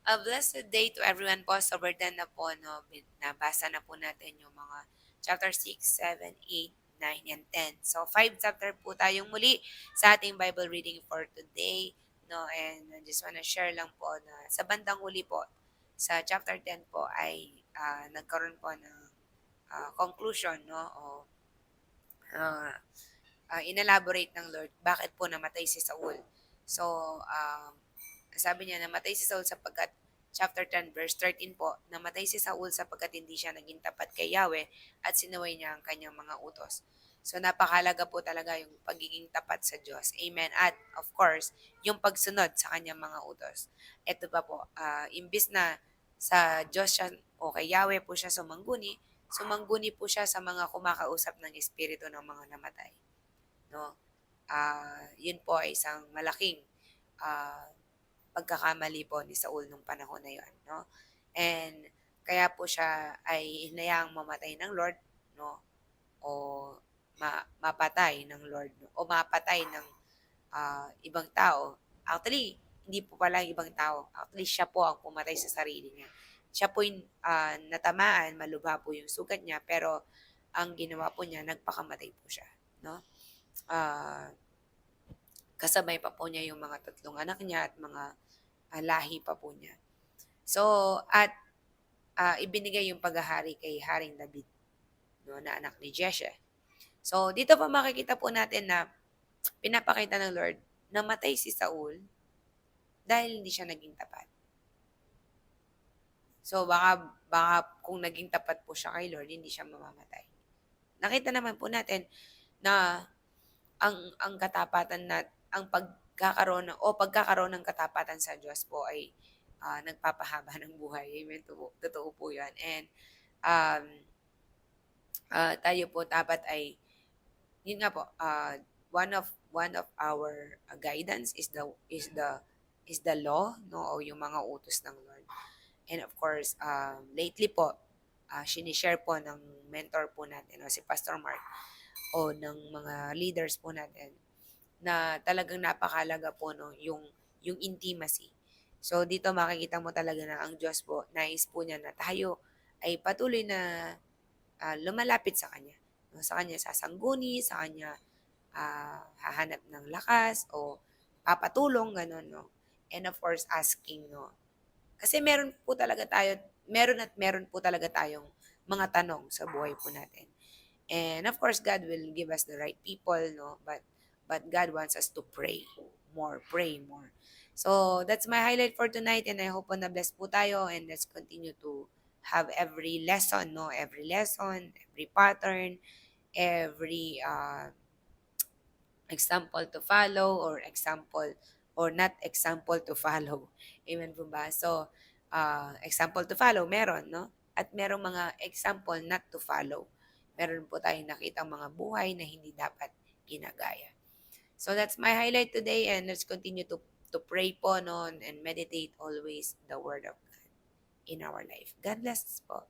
A blessed day to everyone po. So, burden na po, no? Nabasa na po natin yung mga chapter 6, 7, 8, 9, and 10. So, 5 chapter po tayong muli sa ating Bible reading for today. No? And I just wanna share lang po na sa bandang huli po, sa chapter 10 po ay nagkaroon po ng conclusion, no? O uh, inelaborate ng Lord bakit po namatay si Saul. So, sabi niya, namatay si Saul sapagkat, chapter 10, verse 13 po, namatay si Saul sapagkat hindi siya naging tapat kay Yahweh at sinuway niya ang kanyang mga utos. So, napakalaga po talaga yung pagiging tapat sa Diyos. Amen. At, of course, yung pagsunod sa kanyang mga utos. Ito pa po, imbis na sa Diyos siya o kay Yahweh po siya sumangguni po siya sa mga kumakausap ng espiritu ng mga namatay. No? Yun po ay isang malaking ah, pagkakamali po ni Saul nung panahon na yun, no? And kaya po siya ay hinayaang mamatay ng Lord, no? O mapatay ng Lord, no? O mapatay ng ibang tao. Actually, hindi po pala ibang tao. Actually, siya po ang pumatay sa sarili niya. Siya po yung natamaan, malubha po yung sugat niya, pero ang ginawa po niya, nagpakamatay po siya, no? Ah, kasabay pa po niya yung mga tatlong anak niya at mga lahi pa po niya. So, at ibinigay yung paghahari kay Haring David, no, na anak ni Jesse. So, dito pa makikita po natin na pinapakita ng Lord na matay si Saul dahil hindi siya naging tapat. So, baka kung naging tapat po siya kay Lord, hindi siya mamamatay. Nakita naman po natin na ang katapatan na ang pagkakaroon ng katapatan sa Diyos po ay nagpapahaba ng buhay. Amen. Totoo po 'yan. And um, tayo po dapat ay yun nga po, one of our guidance is the law, no, o yung mga utos ng Lord. And of course, lately po, sinishare po ng mentor po natin, no, si Pastor Mark, o ng mga leaders po natin, na talagang napakalaga po, no, yung intimacy. So dito makikita mo talaga na ang Diyos po, nais po niya na tayo ay patuloy na lumalapit sa Kanya. No? Sa Kanya sasangguni, sa Kanya hahanap ng lakas o papatulong, ganun, no? And of course, asking, no? Kasi meron po talaga tayong mga tanong sa buhay po natin. And of course, God will give us the right people, no? But God wants us to pray more. So, that's my highlight for tonight, and I hope na bless po tayo, and let's continue to have every lesson, no? Every lesson, every pattern, every example to follow, or example or not example to follow. Amen po ba? So, example to follow, meron, no? At merong mga example not to follow. Meron po tayong nakitang mga buhay na hindi dapat ginagaya. So, that's my highlight today, and let's continue to pray po, no, and meditate always the Word of God in our life. God bless po.